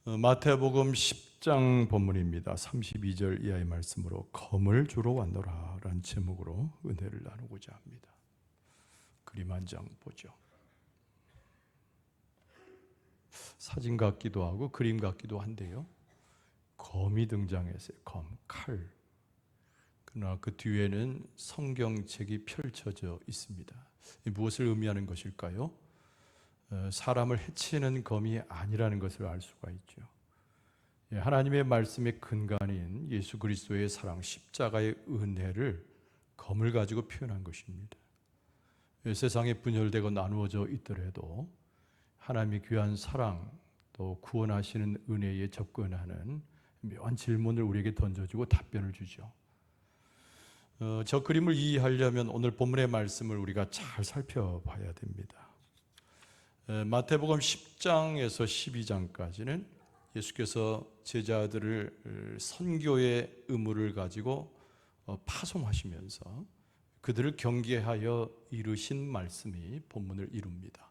마태복음 10장 본문입니다. 32절 이하의 말씀으로 검을 주러 왔노라 라는 제목으로 은혜를 나누고자 합니다. 그림 한 장 보죠. 사진 같기도 하고 그림 같기도 한데요, 검이 등장했어요. 검, 칼. 그러나 그 뒤에는 성경책이 펼쳐져 있습니다. 무엇을 의미하는 것일까요? 사람을 해치는 검이 아니라는 것을 알 수가 있죠. 하나님의 말씀의 근간인 예수 그리스도의 사랑, 십자가의 은혜를 검을 가지고 표현한 것입니다. 세상에 분열되고 나누어져 있더라도 하나님의 귀한 사랑, 또 구원하시는 은혜에 접근하는 묘한 질문을 우리에게 던져주고 답변을 주죠. 저 그림을 이해하려면 오늘 본문의 말씀을 우리가 잘 살펴봐야 됩니다. 마태복음 10장에서 12장까지는 예수께서 제자들을 선교의 의무를 가지고 파송하시면서 그들을 경계하여 이루신 말씀이 본문을 이룹니다.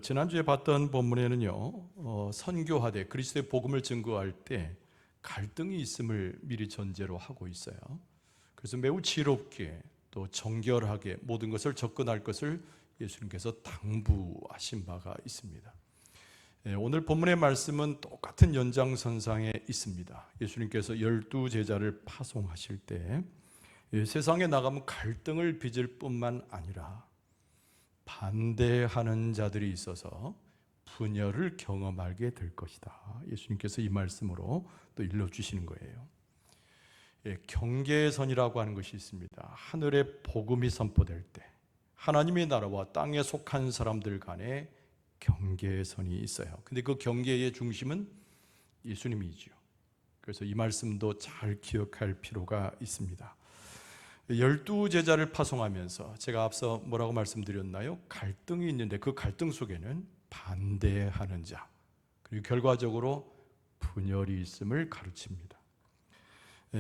지난주에 봤던 본문에는요, 선교하되 그리스도의 복음을 증거할 때 갈등이 있음을 미리 전제로 하고 있어요. 그래서 매우 지혜롭게 또 정결하게 모든 것을 접근할 것을 예수님께서 당부하신 바가 있습니다. 오늘 본문의 말씀은 똑같은 연장선상에 있습니다. 예수님께서 12 제자를 파송하실 때 세상에 나가면 갈등을 빚을 뿐만 아니라 반대하는 자들이 있어서 분열을 경험하게 될 것이다. 예수님께서 이 말씀으로 또 일러주시는 거예요. 경계선이라고 하는 것이 있습니다. 하늘의 복음이 선포될 때 하나님의 나라와 땅에 속한 사람들 간에 경계선이 있어요. 근데 그 경계의 중심은 예수님이죠. 그래서 이 말씀도 잘 기억할 필요가 있습니다. 12 제자를 파송하면서 제가 앞서 뭐라고 말씀드렸나요? 갈등이 있는데 그 갈등 속에는 반대하는 자, 그리고 결과적으로 분열이 있음을 가르칩니다.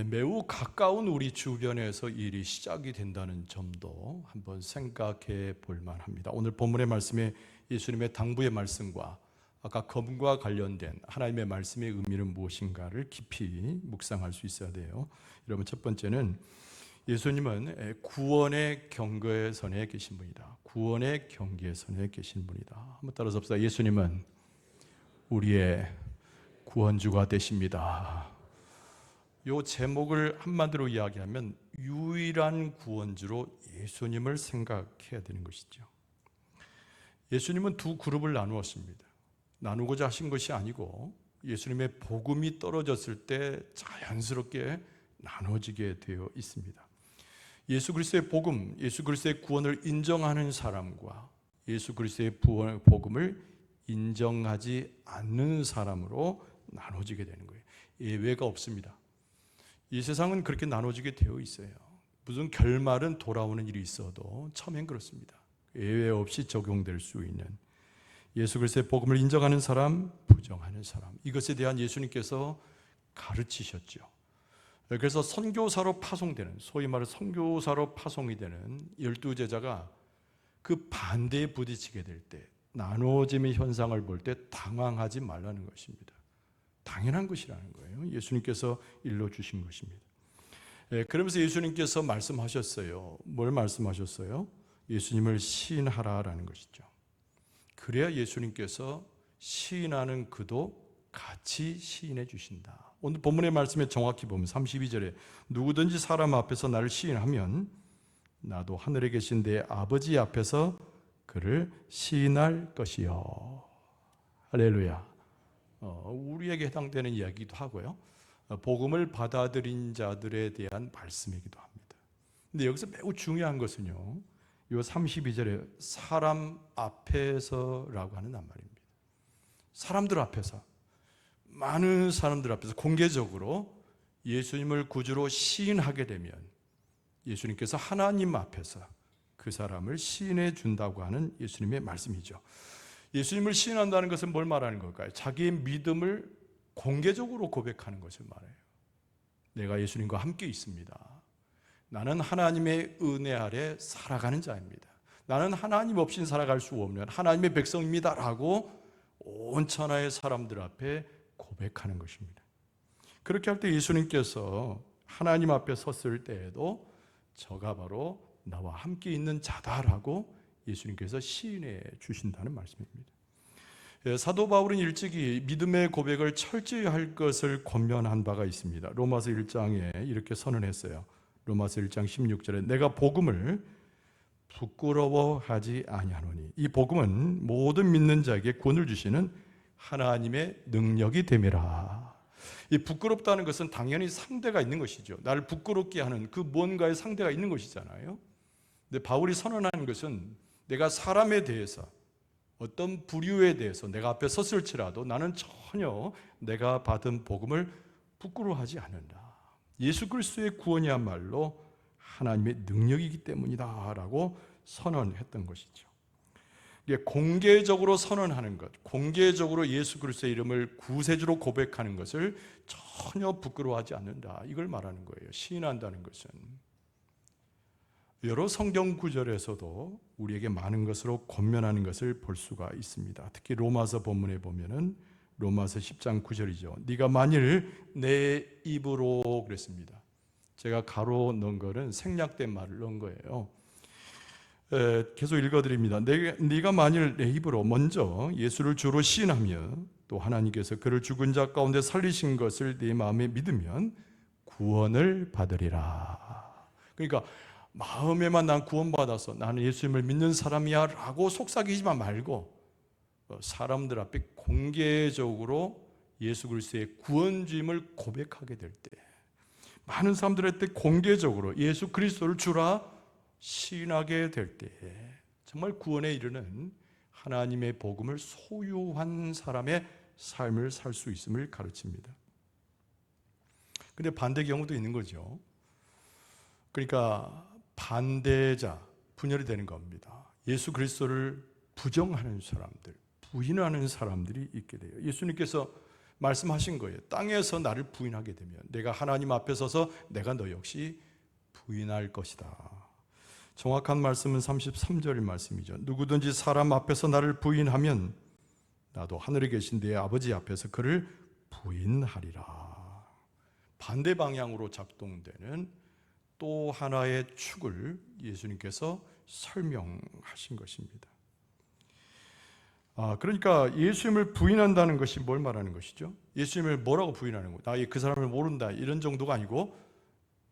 매우 가까운 우리 주변에서 일이 시작이 된다는 점도 한번 생각해 볼 만합니다. 오늘 본문의 말씀에 예수님의 당부의 말씀과 아까 검과 관련된 하나님의 말씀의 의미는 무엇인가를 깊이 묵상할 수 있어야 돼요. 여러분, 첫 번째는 예수님은 구원의 경계선에 계신 분이다. 구원의 경계선에 계신 분이다. 한번 따라서 봅시다. 예수님은 우리의 구원주가 되십니다. 이 제목을 한마디로 이야기하면 유일한 구원주로 예수님을 생각해야 되는 것이죠. 예수님은 두 그룹을 나누었습니다. 나누고자 하신 것이 아니고 예수님의 복음이 떨어졌을 때 자연스럽게 나눠지게 되어 있습니다. 예수 그리스도의 복음, 예수 그리스도의 구원을 인정하는 사람과 예수 그리스도의 복음을 인정하지 않는 사람으로 나눠지게 되는 거예요. 예외가 없습니다. 이 세상은 그렇게 나눠지게 되어 있어요. 무슨 결말은 돌아오는 일이 있어도 처음엔 그렇습니다. 예외 없이 적용될 수 있는 예수 그리스도의 복음을 인정하는 사람, 부정하는 사람, 이것에 대한 예수님께서 가르치셨죠. 그래서 선교사로 파송되는, 소위 말해 선교사로 파송이 되는 12 제자가 그 반대에 부딪히게 될 때, 나눠짐의 현상을 볼 때 당황하지 말라는 것입니다. 당연한 것이라는 거예요. 예수님께서 일러주신 것입니다. 그러면서 예수님께서 말씀하셨어요. 뭘 말씀하셨어요? 예수님을 시인하라라는 것이죠. 그래야 예수님께서 시인하는 그도 같이 시인해 주신다. 오늘 본문의 말씀에 정확히 보면 32절에 누구든지 사람 앞에서 나를 시인하면 나도 하늘에 계신 내 아버지 앞에서 그를 시인할 것이요. 할렐루야. 우리에게 해당되는 이야기도 하고요, 복음을 받아들인 자들에 대한 말씀이기도 합니다. 근데 여기서 매우 중요한 것은요, 이 32절에 사람 앞에서라고 하는 말입니다. 사람들 앞에서, 많은 사람들 앞에서 공개적으로 예수님을 구주로 시인하게 되면 예수님께서 하나님 앞에서 그 사람을 시인해 준다고 하는 예수님의 말씀이죠. 예수님을 시인한다는 것은 뭘 말하는 걸까요? 자기의 믿음을 공개적으로 고백하는 것을 말해요. 내가 예수님과 함께 있습니다. 나는 하나님의 은혜 아래 살아가는 자입니다. 나는 하나님 없이는 살아갈 수 없는 하나님의 백성입니다 라고 온 천하의 사람들 앞에 고백하는 것입니다. 그렇게 할 때 예수님께서 하나님 앞에 섰을 때에도 저가 바로 나와 함께 있는 자다라고 예수님께서 시인해 주신다는 말씀입니다. 사도 바울은 일찍이 믿음의 고백을 철저히 할 것을 권면한 바가 있습니다. 로마서 1장에 이렇게 선언했어요. 로마서 1장 16절에 내가 복음을 부끄러워하지 아니하노니 이 복음은 모든 믿는 자에게 구원을 주시는 하나님의 능력이 됨이라. 이 부끄럽다는 것은 당연히 상대가 있는 것이죠. 나를 부끄럽게 하는 그 무언가의 상대가 있는 것이잖아요. 근데 바울이 선언하는 것은 내가 사람에 대해서 어떤 부류에 대해서 내가 앞에 섰을지라도 나는 전혀 내가 받은 복음을 부끄러워하지 않는다. 예수 그리스도의 구원이야말로 하나님의 능력이기 때문이다 라고 선언했던 것이죠. 공개적으로 선언하는 것, 공개적으로 예수 그리스도의 이름을 구세주로 고백하는 것을 전혀 부끄러워하지 않는다. 이걸 말하는 거예요. 시인한다는 것은. 여러 성경 구절에서도 우리에게 많은 것으로 권면하는 것을 볼 수가 있습니다. 특히 로마서 본문에 보면은 로마서 10장 9절이죠. 네가 만일 내 입으로 그랬습니다. 제가 가로 넣은 거는 생략된 말을 넣은 거예요. 계속 읽어드립니다. 네가 만일 내 입으로 먼저 예수를 주로 시인하며 또 하나님께서 그를 죽은 자 가운데 살리신 것을 네 마음에 믿으면 구원을 받으리라. 그러니까 마음에만 난 구원받아서 나는 예수님을 믿는 사람이야 라고 속삭이지만 말고 사람들 앞에 공개적으로 예수 그리스도의 구원주임을 고백하게 될 때, 많은 사람들한테 공개적으로 예수 그리스도를 주라 시인하게 될 때 정말 구원에 이르는 하나님의 복음을 소유한 사람의 삶을 살 수 있음을 가르칩니다. 근데 반대 경우도 있는 거죠. 그러니까 반대자, 분열이 되는 겁니다. 예수 그리스도를 부정하는 사람들, 부인하는 사람들이 있게 돼요. 예수님께서 말씀하신 거예요. 땅에서 나를 부인하게 되면 내가 하나님 앞에 서서 내가 너 역시 부인할 것이다. 정확한 말씀은 33절의 말씀이죠. 누구든지 사람 앞에서 나를 부인하면 나도 하늘에 계신 내 아버지 앞에서 그를 부인하리라. 반대 방향으로 작동되는 또 하나의 축을 예수님께서 설명하신 것입니다. 그러니까 예수님을 부인한다는 것이 뭘 말하는 것이죠? 예수님을 뭐라고 부인하는 거예요? 나 그 사람을 모른다 이런 정도가 아니고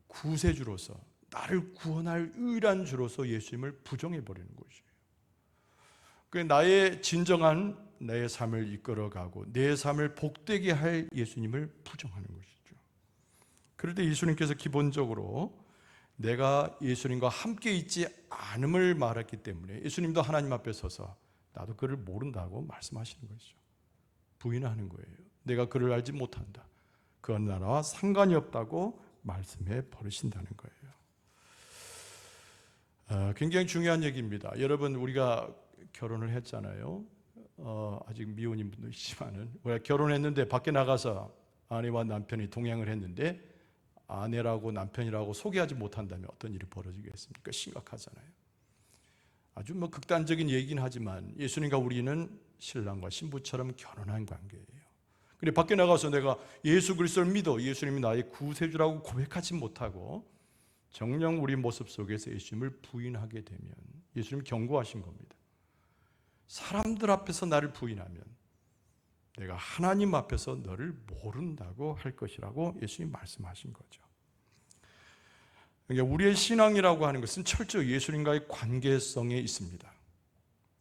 구세주로서 나를 구원할 유일한 주로서 예수님을 부정해버리는 것이에요. 그 나의 진정한 내 삶을 이끌어가고 내 삶을 복되게 할 예수님을 부정하는 것이죠. 그럴 때 예수님께서 기본적으로 내가 예수님과 함께 있지 않음을 말했기 때문에 예수님도 하나님 앞에 서서 나도 그를 모른다고 말씀하시는 것이죠. 부인하는 거예요. 내가 그를 알지 못한다. 그건 나와 상관이 없다고 말씀해 버리신다는 거예요. 굉장히 중요한 얘기입니다. 여러분, 우리가 결혼을 했잖아요. 아직 미혼인 분도 있지만은 우리가 결혼했는데 밖에 나가서 아내와 남편이 동행을 했는데 아내라고 남편이라고 소개하지 못한다면 어떤 일이 벌어지겠습니까? 심각하잖아요. 아주 극단적인 얘기긴 하지만 예수님과 우리는 신랑과 신부처럼 결혼한 관계예요. 근데 밖에 나가서 내가 예수 그리스도를 믿어 예수님이 나의 구세주라고 고백하지 못하고 정녕 우리 모습 속에서 예수님을 부인하게 되면 예수님 경고하신 겁니다. 사람들 앞에서 나를 부인하면 내가 하나님 앞에서 너를 모른다고 할 것이라고 예수님 말씀하신 거죠. 그러니까 우리의 신앙이라고 하는 것은 철저히 예수님과의 관계성에 있습니다.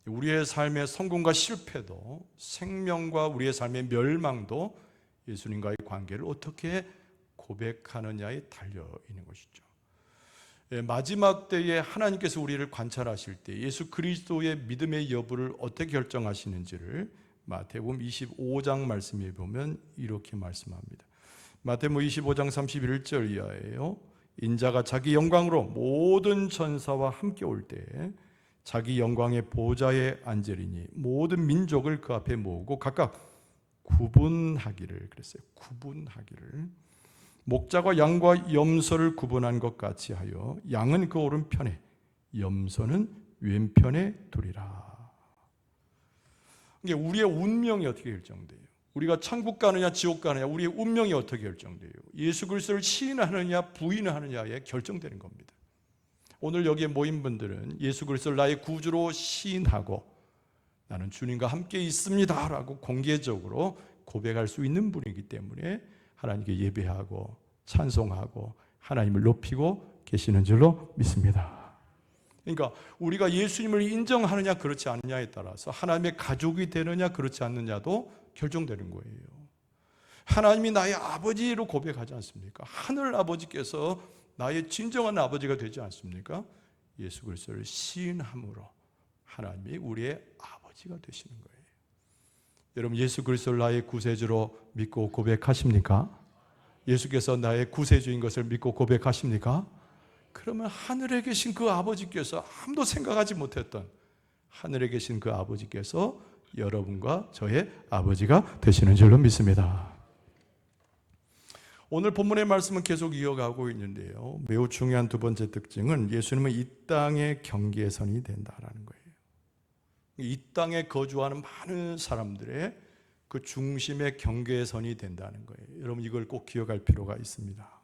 우리의 삶의 성공과 실패도 생명과 우리의 삶의 멸망도 예수님과의 관계를 어떻게 고백하느냐에 달려 있는 것이죠. 마지막 때에 하나님께서 우리를 관찰하실 때 예수 그리스도의 믿음의 여부를 어떻게 결정하시는지를 마태복음 25장 말씀에 보면 이렇게 말씀합니다. 마태복음 25장 31절 이하예요. 인자가 자기 영광으로 모든 천사와 함께 올 때 자기 영광의 보좌에 앉으리니 모든 민족을 그 앞에 모으고 각각 구분하기를 그랬어요. 구분하기를 목자가 양과 염소를 구분한 것 같이 하여 양은 그 오른편에 염소는 왼편에 두리라. 이게 우리의 운명이 어떻게 결정돼요? 우리가 천국 가느냐 지옥 가느냐 우리의 운명이 어떻게 결정돼요? 예수 그리스도를 시인하느냐 부인하느냐에 결정되는 겁니다. 오늘 여기에 모인 분들은 예수 그리스도를 나의 구주로 시인하고 나는 주님과 함께 있습니다 라고 공개적으로 고백할 수 있는 분이기 때문에 하나님께 예배하고 찬송하고 하나님을 높이고 계시는 줄로 믿습니다. 그러니까 우리가 예수님을 인정하느냐 그렇지 않느냐에 따라서 하나님의 가족이 되느냐 그렇지 않느냐도 결정되는 거예요. 하나님이 나의 아버지로 고백하지 않습니까? 하늘 아버지께서 나의 진정한 아버지가 되지 않습니까? 예수 그리스도를 시인함으로 하나님이 우리의 아버지가 되시는 거예요. 여러분 예수 그리스도를 나의 구세주로 믿고 고백하십니까? 예수께서 나의 구세주인 것을 믿고 고백하십니까? 그러면 하늘에 계신 그 아버지께서 아무도 생각하지 못했던 하늘에 계신 그 아버지께서 여러분과 저의 아버지가 되시는 줄로 믿습니다. 오늘 본문의 말씀은 계속 이어가고 있는데요. 매우 중요한 두 번째 특징은 예수님은 이 땅의 경계선이 된다라는 거예요. 이 땅에 거주하는 많은 사람들의 그 중심의 경계선이 된다는 거예요. 여러분 이걸 꼭 기억할 필요가 있습니다.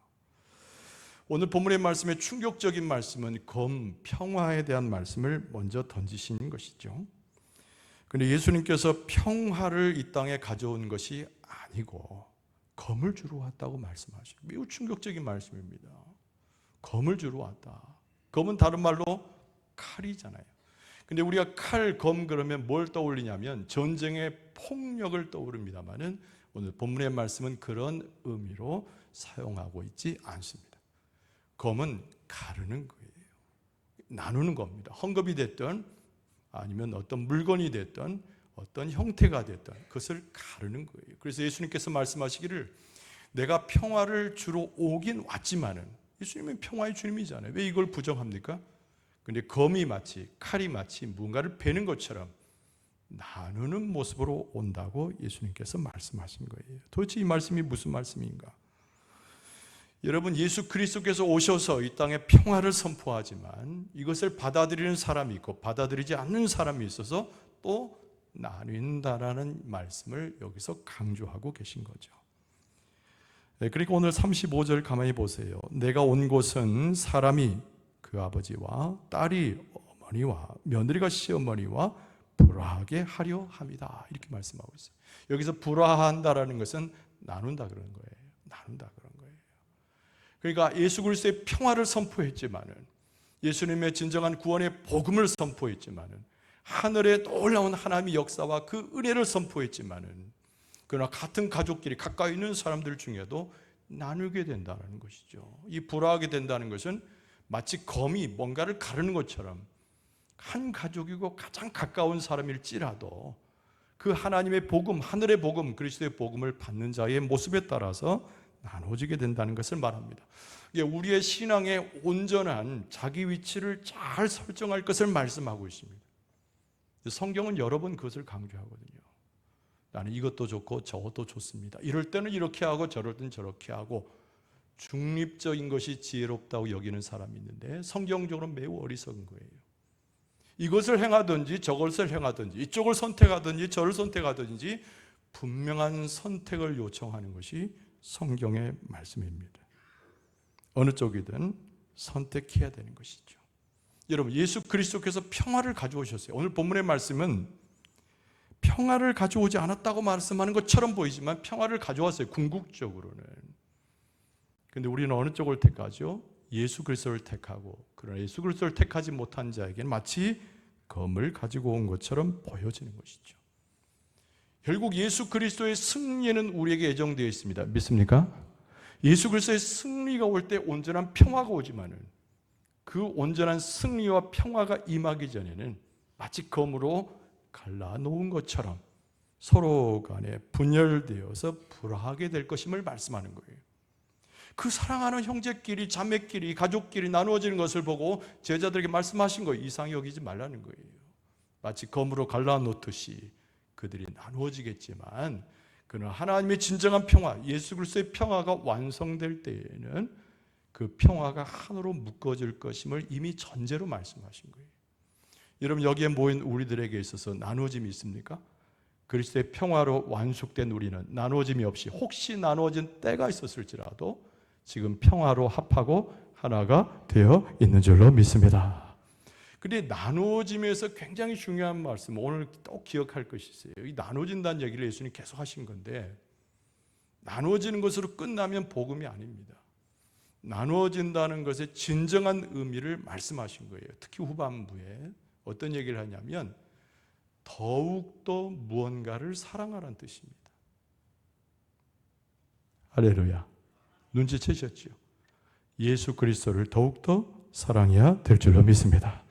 오늘 본문의 말씀의 충격적인 말씀은 평화에 대한 말씀을 먼저 던지시는 것이죠. 그런데 예수님께서 평화를 이 땅에 가져온 것이 아니고 검을 주러 왔다고 말씀하시고 매우 충격적인 말씀입니다. 검을 주러 왔다. 검은 다른 말로 칼이잖아요. 근데 우리가 칼, 검 그러면 뭘 떠올리냐면 전쟁의 폭력을 떠오릅니다만은 오늘 본문의 말씀은 그런 의미로 사용하고 있지 않습니다. 검은 가르는 거예요. 나누는 겁니다. 헝겊이 됐든 아니면 어떤 물건이 됐든 어떤 형태가 됐든 그것을 가르는 거예요. 그래서 예수님께서 말씀하시기를 내가 평화를 주러 오긴 왔지만은 예수님은 평화의 주님이잖아요. 왜 이걸 부정합니까? 근데 검이 마치 칼이 마치 무언가를 베는 것처럼 나누는 모습으로 온다고 예수님께서 말씀하신 거예요. 도대체 이 말씀이 무슨 말씀인가? 여러분 예수 그리스도께서 오셔서 이 땅에 평화를 선포하지만 이것을 받아들이는 사람이 있고 받아들이지 않는 사람이 있어서 또 나뉜다라는 말씀을 여기서 강조하고 계신 거죠. 그러니까 오늘 35절 가만히 보세요. 내가 온 곳은 사람이 그 아버지와 딸이 어머니와 며느리가 시어머니와 불화하게 하려 함이다. 이렇게 말씀하고 있어요. 여기서 불화한다라는 것은 나눈다 그런 거예요. 나눈다 그런 거예요. 그러니까 예수 그리스도의 평화를 선포했지만은 예수님의 진정한 구원의 복음을 선포했지만은 하늘에 놀라운 하나님의 역사와 그 은혜를 선포했지만은 그러나 같은 가족끼리 가까이 있는 사람들 중에도 나누게 된다는 것이죠. 이 불화하게 된다는 것은 마치 검이 뭔가를 가르는 것처럼 한 가족이고 가장 가까운 사람일지라도 그 하나님의 복음, 하늘의 복음, 그리스도의 복음을 받는 자의 모습에 따라서 나눠지게 된다는 것을 말합니다. 우리의 신앙의 온전한 자기 위치를 잘 설정할 것을 말씀하고 있습니다. 성경은 여러 번 그것을 강조하거든요. 나는 이것도 좋고 저것도 좋습니다. 이럴 때는 이렇게 하고 저럴 때는 저렇게 하고 중립적인 것이 지혜롭다고 여기는 사람이 있는데 성경적으로 매우 어리석은 거예요. 이것을 행하든지 저것을 행하든지 이쪽을 선택하든지 저를 선택하든지 분명한 선택을 요청하는 것이 성경의 말씀입니다. 어느 쪽이든 선택해야 되는 것이죠. 여러분 예수 그리스도께서 평화를 가져오셨어요. 오늘 본문의 말씀은 평화를 가져오지 않았다고 말씀하는 것처럼 보이지만 평화를 가져왔어요. 궁극적으로는. 그런데 우리는 어느 쪽을 택하죠? 예수 그리스도를 택하고 그러나 예수 그리스도를 택하지 못한 자에게는 마치 검을 가지고 온 것처럼 보여지는 것이죠. 결국 예수 그리스도의 승리는 우리에게 예정되어 있습니다. 믿습니까? 예수 그리스도의 승리가 올 때 온전한 평화가 오지만은 그 온전한 승리와 평화가 임하기 전에는 마치 검으로 갈라놓은 것처럼 서로 간에 분열되어서 불화하게 될 것임을 말씀하는 거예요. 그 사랑하는 형제끼리 자매끼리 가족끼리 나누어지는 것을 보고 제자들에게 말씀하신 거예요. 이상히 여기지 말라는 거예요. 마치 검으로 갈라놓듯이 그들이 나누어지겠지만 그러나 하나님의 진정한 평화, 예수 그리스도의 평화가 완성될 때에는 그 평화가 하나로 묶어질 것임을 이미 전제로 말씀하신 거예요. 여러분 여기에 모인 우리들에게 있어서 나누어짐이 있습니까? 그리스도의 평화로 완숙된 우리는 나누어짐이 없이 혹시 나누어진 때가 있었을지라도 지금 평화로 합하고 하나가 되어 있는 줄로 믿습니다. 그런데 나누어짐에서 굉장히 중요한 말씀, 오늘 꼭 기억할 것이 있어요. 이 나누어진다는 얘기를 예수님 계속 하신 건데, 나누어지는 것으로 끝나면 복음이 아닙니다. 나누어진다는 것의 진정한 의미를 말씀하신 거예요. 특히 후반부에 어떤 얘기를 하냐면 더욱더 무언가를 사랑하라는 뜻입니다. 할렐루야. 눈치채셨죠? 예수 그리스도를 더욱더 사랑해야 될 줄로 믿습니다.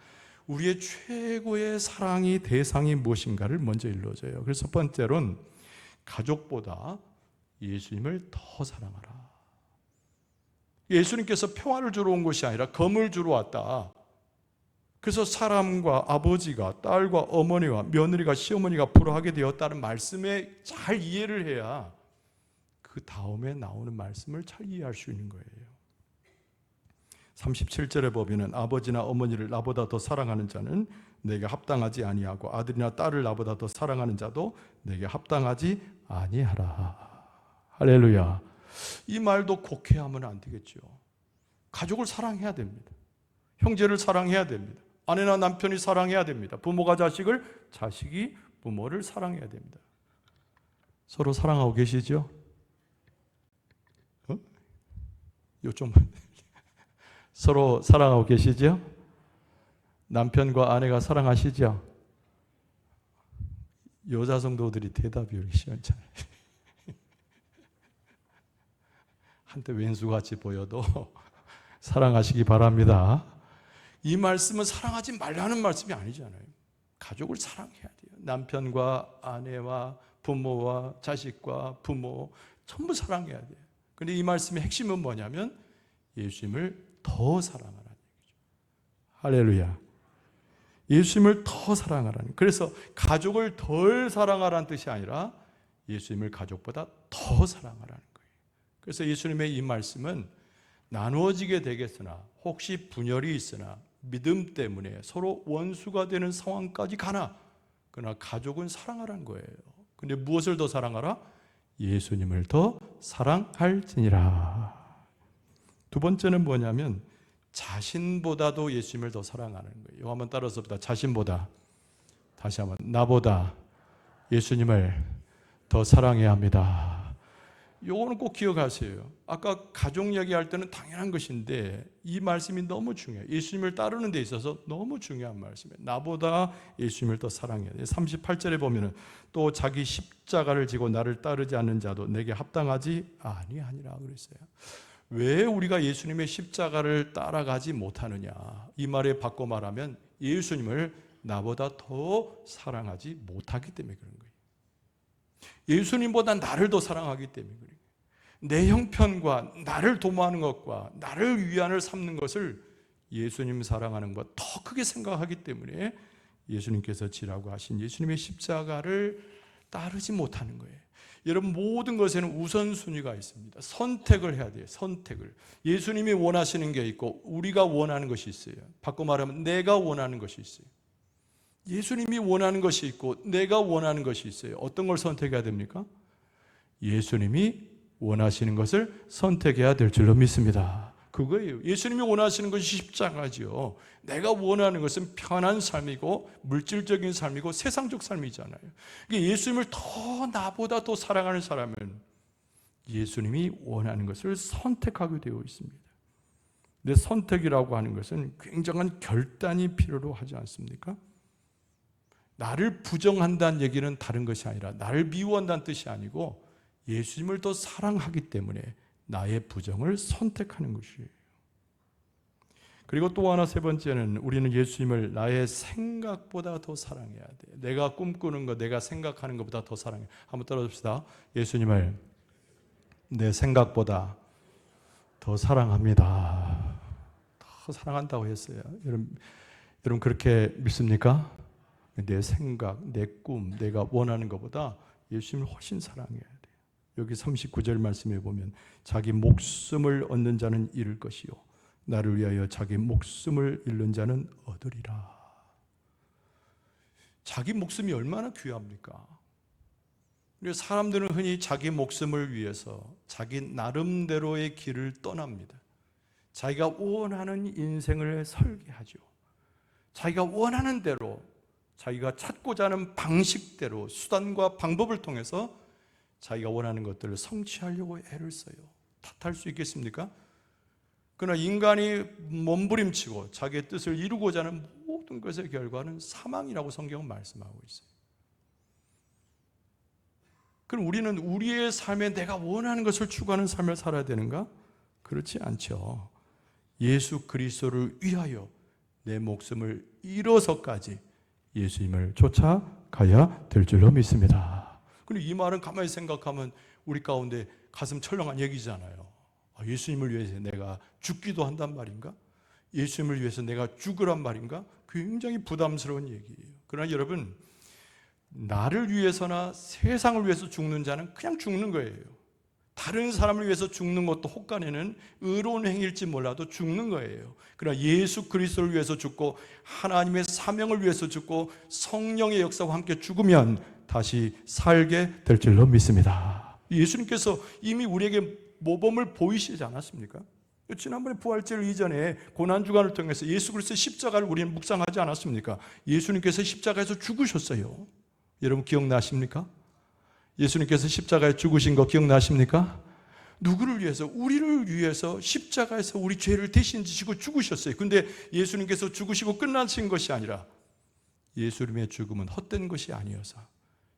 우리의 최고의 사랑의 대상이 무엇인가를 먼저 일러줘요. 그래서 첫 번째로는 가족보다 예수님을 더 사랑하라. 예수님께서 평화를 주러 온 것이 아니라 검을 주러 왔다. 그래서 사람과 아버지가 딸과 어머니와 며느리가 시어머니가 불화하게 되었다는 말씀에 잘 이해를 해야 그 다음에 나오는 말씀을 잘 이해할 수 있는 거예요. 37절에 보면 아버지나 어머니를 나보다 더 사랑하는 자는 내게 합당하지 아니하고 아들이나 딸을 나보다 더 사랑하는 자도 내게 합당하지 아니하라. 할렐루야. 이 말도 곡해하면 안 되겠죠. 가족을 사랑해야 됩니다. 형제를 사랑해야 됩니다. 아내나 남편이 사랑해야 됩니다. 부모가 자식을, 자식이 부모를 사랑해야 됩니다. 서로 사랑하고 계시죠? 요점 서로 사랑하고 계시죠? 남편과 아내가 사랑하시죠? 여자 성도들이 대답이 이렇게 시원찮아요. 한때 왼수같이 보여도 사랑하시기 바랍니다. 이 말씀은 사랑하지 말라는 말씀이 아니잖아요. 가족을 사랑해야 돼요. 남편과 아내와 부모와 자식과 부모 전부 사랑해야 돼요. 그런데 이 말씀의 핵심은 뭐냐면 예수님을 더 사랑하라는 얘기죠. 할렐루야. 예수님을 더 사랑하라는. 그래서 가족을 덜 사랑하라는 뜻이 아니라 예수님을 가족보다 더 사랑하라는 거예요. 그래서 예수님의 이 말씀은 나누어지게 되겠으나 혹시 분열이 있으나 믿음 때문에 서로 원수가 되는 상황까지 가나 그러나 가족은 사랑하라는 거예요. 근데 무엇을 더 사랑하라? 예수님을 더 사랑할지니라. 두 번째는 뭐냐면 자신보다도 예수님을 더 사랑하는 거예요. 이거 한번 따라서 봅시다. 자신보다, 다시 한번 나보다 예수님을 더 사랑해야 합니다. 요거는 꼭 기억하세요. 아까 가족 얘기할 때는 당연한 것인데 이 말씀이 너무 중요해요. 예수님을 따르는 데 있어서 너무 중요한 말씀이에요. 나보다 예수님을 더 사랑해야 돼요. 38절에 보면은 또 자기 십자가를 지고 나를 따르지 않는 자도 내게 합당하지 아니하니라 그랬어요. 왜 우리가 예수님의 십자가를 따라가지 못하느냐? 이 말에 바꿔 말하면 예수님을 나보다 더 사랑하지 못하기 때문에 그런 거예요. 예수님보다 나를 더 사랑하기 때문에 그래요. 내 형편과 나를 도모하는 것과 나를 위안을 삼는 것을 예수님 사랑하는 것 더 크게 생각하기 때문에 예수님께서 지라고 하신 예수님의 십자가를 따르지 못하는 거예요. 여러분 모든 것에는 우선순위가 있습니다. 선택을 해야 돼요. 선택을. 예수님이 원하시는 게 있고 우리가 원하는 것이 있어요. 바꿔 말하면 내가 원하는 것이 있어요. 예수님이 원하는 것이 있고 내가 원하는 것이 있어요. 어떤 걸 선택해야 됩니까? 예수님이 원하시는 것을 선택해야 될 줄로 믿습니다. 그거예요. 예수님이 원하시는 것이 십자가죠. 내가 원하는 것은 편한 삶이고 물질적인 삶이고 세상적 삶이잖아요. 예수님을 더 나보다 더 사랑하는 사람은 예수님이 원하는 것을 선택하게 되어 있습니다. 근데 선택이라고 하는 것은 굉장한 결단이 필요로 하지 않습니까? 나를 부정한다는 얘기는 다른 것이 아니라 나를 미워한다는 뜻이 아니고 예수님을 더 사랑하기 때문에 나의 부정을 선택하는 것이에요. 그리고 또 하나 세 번째는 우리는 예수님을 나의 생각보다 더 사랑해야 돼. 내가 꿈꾸는 것, 내가 생각하는 것보다 더 사랑해. 한번 따라합시다. 예수님을 내 생각보다 더 사랑합니다. 더 사랑한다고 했어요. 여러분 그렇게 믿습니까? 내 생각, 내 꿈, 내가 원하는 것보다 예수님을 훨씬 사랑해야 돼요. 여기 39절 말씀에 보면 자기 목숨을 얻는 자는 잃을 것이요 나를 위하여 자기 목숨을 잃는 자는 얻으리라. 자기 목숨이 얼마나 귀합니까? 그리고 사람들은 흔히 자기 목숨을 위해서 자기 나름대로의 길을 떠납니다. 자기가 원하는 인생을 설계하죠. 자기가 원하는 대로, 자기가 찾고자 하는 방식대로 수단과 방법을 통해서 자기가 원하는 것들을 성취하려고 애를 써요. 탓할 수 있겠습니까? 그러나 인간이 몸부림치고 자기의 뜻을 이루고자 하는 모든 것의 결과는 사망이라고 성경은 말씀하고 있어요. 그럼 우리는 우리의 삶에 내가 원하는 것을 추구하는 삶을 살아야 되는가? 그렇지 않죠. 예수 그리스도를 위하여 내 목숨을 잃어서까지 예수님을 쫓아가야 될 줄로 믿습니다. 그리고 이 말은 가만히 생각하면 우리 가운데 가슴 철렁한 얘기잖아요. 예수님을 위해서 내가 죽기도 한단 말인가? 예수님을 위해서 내가 죽으란 말인가? 굉장히 부담스러운 얘기예요. 그러나 여러분, 나를 위해서나 세상을 위해서 죽는 자는 그냥 죽는 거예요. 다른 사람을 위해서 죽는 것도 혹간에는 의로운 행위일지 몰라도 죽는 거예요. 그러나 예수 그리스도를 위해서 죽고 하나님의 사명을 위해서 죽고 성령의 역사와 함께 죽으면 다시 살게 될 줄로 믿습니다. 예수님께서 이미 우리에게 모범을 보이시지 않았습니까? 지난번에 부활절 이전에 고난주간을 통해서 예수 그리스도의 십자가를 우리는 묵상하지 않았습니까? 예수님께서 십자가에서 죽으셨어요. 여러분 기억나십니까? 예수님께서 십자가에 죽으신 거 기억나십니까? 누구를 위해서? 우리를 위해서 십자가에서 우리 죄를 대신 지시고 죽으셨어요. 근데 예수님께서 죽으시고 끝나신 것이 아니라 예수님의 죽음은 헛된 것이 아니어서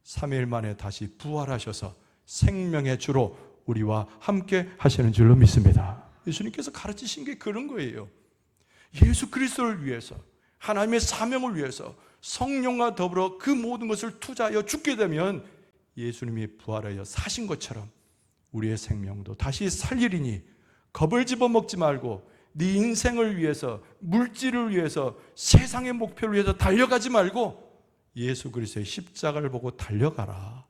3일 만에 다시 부활하셔서 생명의 주로 우리와 함께 하시는 줄로 믿습니다. 예수님께서 가르치신 게 그런 거예요. 예수 그리스도를 위해서, 하나님의 사명을 위해서 성령과 더불어 그 모든 것을 투자하여 죽게 되면 예수님이 부활하여 사신 것처럼 우리의 생명도 다시 살리리니 겁을 집어먹지 말고 네 인생을 위해서, 물질을 위해서, 세상의 목표를 위해서 달려가지 말고 예수 그리스도의 십자가를 보고 달려가라.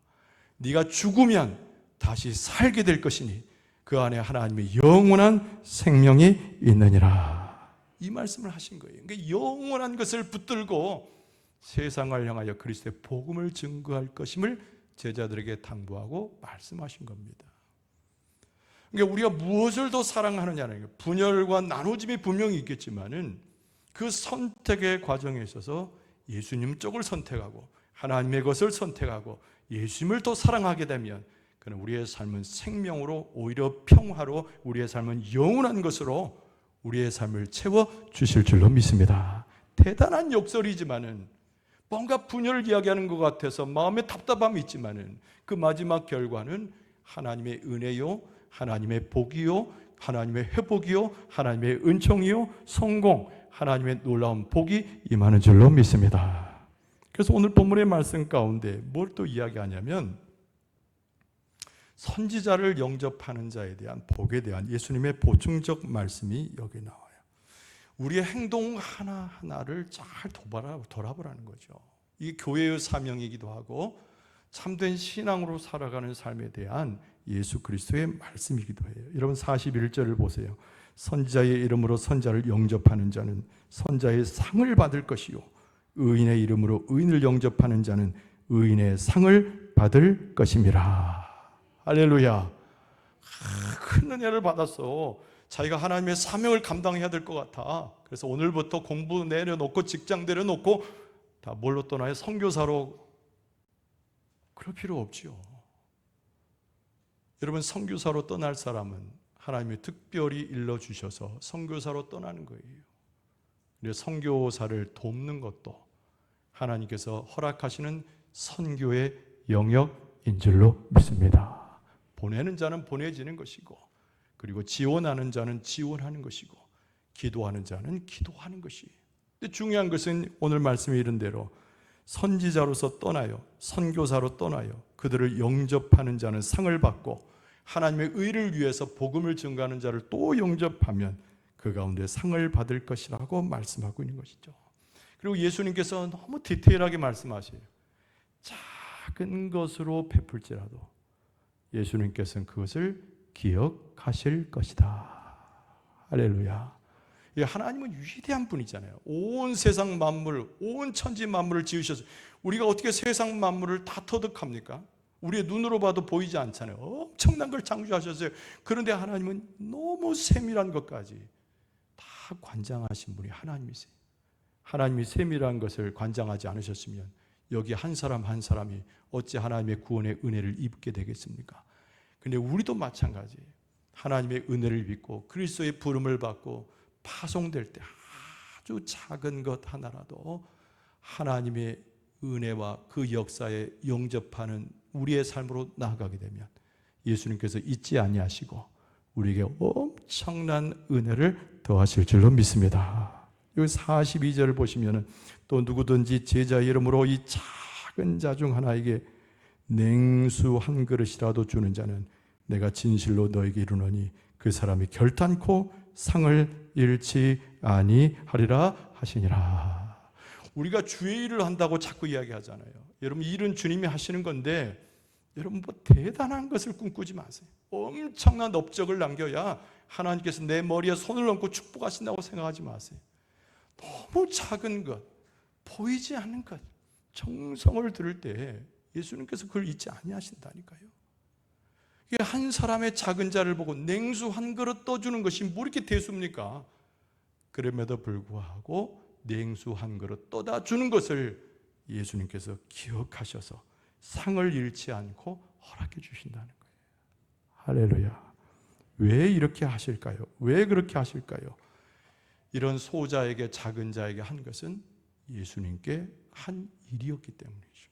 네가 죽으면 다시 살게 될 것이니 그 안에 하나님의 영원한 생명이 있느니라. 이 말씀을 하신 거예요. 그러니까 영원한 것을 붙들고 세상을 향하여 그리스도의 복음을 증거할 것임을 제자들에게 당부하고 말씀하신 겁니다. 그러니까 우리가 무엇을 더 사랑하느냐는 거예요. 분열과 나눠짐이 분명히 있겠지만은 그 선택의 과정에 있어서 예수님 쪽을 선택하고 하나님의 것을 선택하고 예수님을 더 사랑하게 되면 그는 우리의 삶은 생명으로, 오히려 평화로, 우리의 삶은 영원한 것으로 우리의 삶을 채워 주실 줄로 믿습니다. 대단한 역설이지만은 뭔가 분열을 이야기하는 것 같아서 마음에 답답함이 있지만은 그 마지막 결과는 하나님의 은혜요, 하나님의 복이요, 하나님의 회복이요, 하나님의 은총이요, 성공, 하나님의 놀라운 복이 임하는 줄로 믿습니다. 그래서 오늘 본문의 말씀 가운데 뭘 또 이야기하냐면 선지자를 영접하는 자에 대한 복에 대한 예수님의 보충적 말씀이 여기 나와요. 우리의 행동 하나하나를 잘 돌아보라는 거죠. 이게 교회의 사명이기도 하고 참된 신앙으로 살아가는 삶에 대한 예수 그리스도의 말씀이기도 해요. 여러분 41절을 보세요. 선지자의 이름으로 선자를 영접하는 자는 선자의 상을 받을 것이요 의인의 이름으로 의인을 영접하는 자는 의인의 상을 받을 것임이라. 할렐루야. 큰 은혜를 받았어. 자기가 하나님의 사명을 감당해야 될 것 같아. 그래서 오늘부터 공부 내려놓고 직장 내려놓고 다 뭘로 떠나요? 선교사로. 그럴 필요 없지요. 여러분 선교사로 떠날 사람은 하나님이 특별히 일러주셔서 선교사로 떠나는 거예요. 선교사를 돕는 것도 하나님께서 허락하시는 선교의 영역인 줄로 믿습니다. 보내는 자는 보내지는 것이고 그리고 지원하는 자는 지원하는 것이고 기도하는 자는 기도하는 것이. 근데 중요한 것은 오늘 말씀에 이른 대로 선지자로서 떠나요. 선교사로 떠나요. 그들을 영접하는 자는 상을 받고 하나님의 의를 위해서 복음을 증거하는 자를 또 영접하면 그 가운데 상을 받을 것이라고 말씀하고 있는 것이죠. 그리고 예수님께서 너무 디테일하게 말씀하세요. 작은 것으로 베풀지라도 예수님께서는 그것을 기억하실 것이다. 할렐루야. 하나님은 위대한 분이잖아요. 온 세상 만물, 온 천지 만물을 지으셔서 우리가 어떻게 세상 만물을 다 터득합니까? 우리의 눈으로 봐도 보이지 않잖아요. 엄청난 걸 창조하셨어요. 그런데 하나님은 너무 세밀한 것까지 다 관장하신 분이 하나님이세요. 하나님이 세밀한 것을 관장하지 않으셨으면 여기 한 사람 한 사람이 어찌 하나님의 구원의 은혜를 입게 되겠습니까? 근데 우리도 마찬가지예요. 하나님의 은혜를 믿고 그리스도의 부름을 받고 파송될 때 아주 작은 것 하나라도 하나님의 은혜와 그 역사에 영접하는 우리의 삶으로 나아가게 되면 예수님께서 잊지 아니하시고 우리에게 엄청난 은혜를 더하실 줄로 믿습니다. 여기 42절을 보시면 또 누구든지 제자 이름으로 이 작은 자 중 하나에게 냉수 한 그릇이라도 주는 자는 내가 진실로 너에게 이르노니 그 사람이 결단코 상을 잃지 아니하리라 하시니라. 우리가 주의 일을 한다고 자꾸 이야기하잖아요. 여러분, 일은 주님이 하시는 건데 여러분 뭐 대단한 것을 꿈꾸지 마세요. 엄청난 업적을 남겨야 하나님께서 내 머리에 손을 얹고 축복하신다고 생각하지 마세요. 너무 작은 것, 보이지 않는 것, 정성을 들을 때 예수님께서 그걸 잊지 아니하신다니까요. 한 사람의 작은 자를 보고 냉수 한 그릇 떠주는 것이 뭐 이렇게 대수입니까? 그럼에도 불구하고 냉수 한 그릇 떠다 주는 것을 예수님께서 기억하셔서 상을 잃지 않고 허락해 주신다는 거예요. 할렐루야. 왜 이렇게 하실까요? 왜 그렇게 하실까요? 이런 소자에게 작은 자에게 한 것은 예수님께 한 일이었기 때문이죠.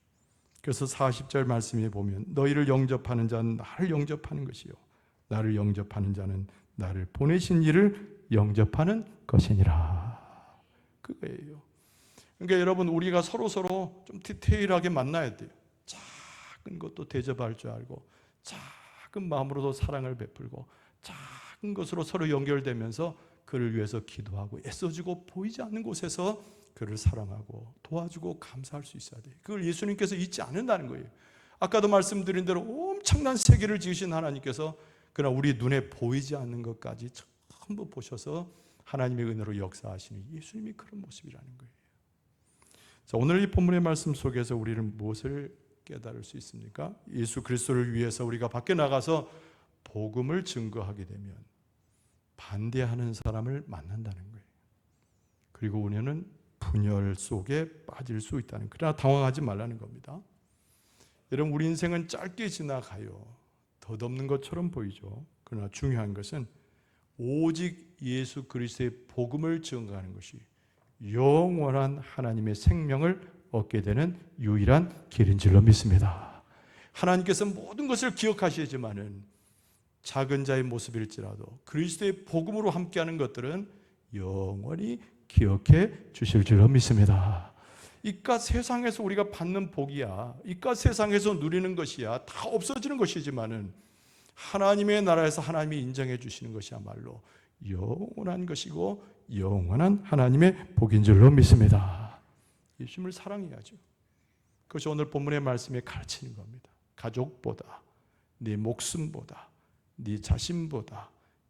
그래서 40절 말씀에 보면 너희를 영접하는 자는 나를 영접하는 것이요 나를 영접하는 자는 나를 보내신 이를 영접하는 것이니라. 그거예요. 그러니까 여러분, 우리가 서로 좀 디테일하게 만나야 돼요. 작은 것도 대접할 줄 알고 작은 마음으로도 사랑을 베풀고 작은 것으로 서로 연결되면서 그를 위해서 기도하고 애써주고 보이지 않는 곳에서 그를 사랑하고 도와주고 감사할 수 있어야 돼요. 그걸 예수님께서 잊지 않는다는 거예요. 아까도 말씀드린 대로 엄청난 세계를 지으신 하나님께서 그러나 우리 눈에 보이지 않는 것까지 전부 보셔서 하나님의 은혜로 역사하시는 예수님이 그런 모습이라는 거예요. 자, 오늘 이 본문의 말씀 속에서 우리는 무엇을 깨달을 수 있습니까? 예수 그리스도를 위해서 우리가 밖에 나가서 복음을 증거하게 되면 반대하는 사람을 만난다는 거예요. 그리고 우리는 분열 속에 빠질 수 있다는, 그러나 당황하지 말라는 겁니다. 여러분, 우리 인생은 짧게 지나가요. 덧없는 것처럼 보이죠. 그러나 중요한 것은 오직 예수 그리스도의 복음을 증거하는 것이 영원한 하나님의 생명을 얻게 되는 유일한 길인 줄로 믿습니다. 하나님께서 모든 것을 기억하시지만은 작은 자의 모습일지라도 그리스도의 복음으로 함께하는 것들은 영원히 기억해 주실 줄로 믿습니다. 이깟 세상에서 우리가 받는 복이야, 이깟 세상에서 누리는 것이야 다 없어지는 것이지만은 하나님의 나라에서 하나님이 인정해 주시는 것이야말로 영원한 것이고 영원한 하나님의 복인 줄로 믿습니다. 예수님을 사랑해야죠. 그것이 오늘 본문의 말씀에 가르치는 겁니다. 가족보다, 네 목숨보다, 네 자신보다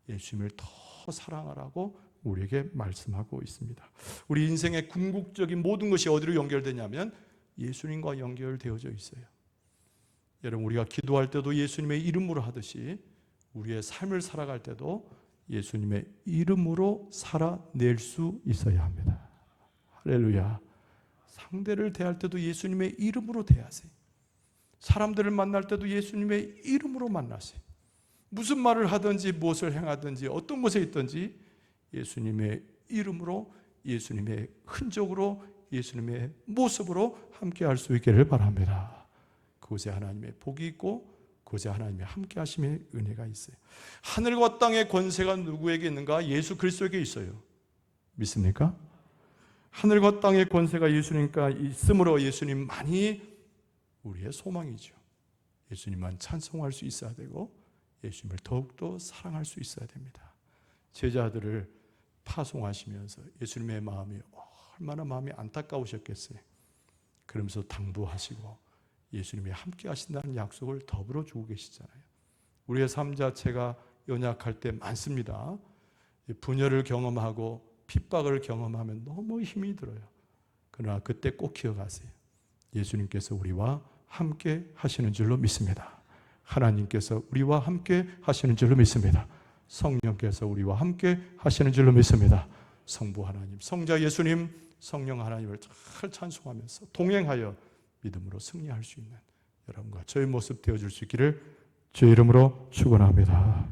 예수님을 더 사랑하라고 우리에게 말씀하고 있습니다. 우리 인생의 궁극적인 모든 것이 어디로 연결되냐면 예수님과 연결되어져 있어요. 여러분, 우리가 기도할 때도 예수님의 이름으로 하듯이 우리의 삶을 살아갈 때도 예수님의 이름으로 살아낼 수 있어야 합니다. 할렐루야. 상대를 대할 때도 예수님의 이름으로 대하세요. 사람들을 만날 때도 예수님의 이름으로 만나세요. 무슨 말을 하든지 무엇을 행하든지 어떤 곳에 있든지 예수님의 이름으로, 예수님의 흔적으로, 예수님의 모습으로 함께 할 수 있기를 바랍니다. 그곳에 하나님의 복이 있고 그곳에 하나님의 함께 하심의 은혜가 있어요. 하늘과 땅의 권세가 누구에게 있는가? 예수 그리스도에게 있어요. 믿습니까? 하늘과 땅의 권세가 예수님과 있으므로 예수님만이 우리의 소망이죠. 예수님만 찬송할 수 있어야 되고 예수님을 더욱더 사랑할 수 있어야 됩니다. 제자들을 파송하시면서 예수님의 마음이 얼마나 마음이 안타까우셨겠어요. 그러면서 당부하시고 예수님이 함께 하신다는 약속을 더불어 주고 계시잖아요. 우리의 삶 자체가 연약할 때 많습니다. 분열을 경험하고 핍박을 경험하면 너무 힘이 들어요. 그러나 그때 꼭 기억하세요. 예수님께서 우리와 함께 하시는 줄로 믿습니다. 하나님께서 우리와 함께 하시는 줄로 믿습니다. 성령께서 우리와 함께 하시는 줄로 믿습니다. 성부 하나님, 성자 예수님, 성령 하나님을 잘 찬송하면서 동행하여 믿음으로 승리할 수 있는 여러분과 저의 모습 되어줄 수 있기를 주의 이름으로 축원합니다.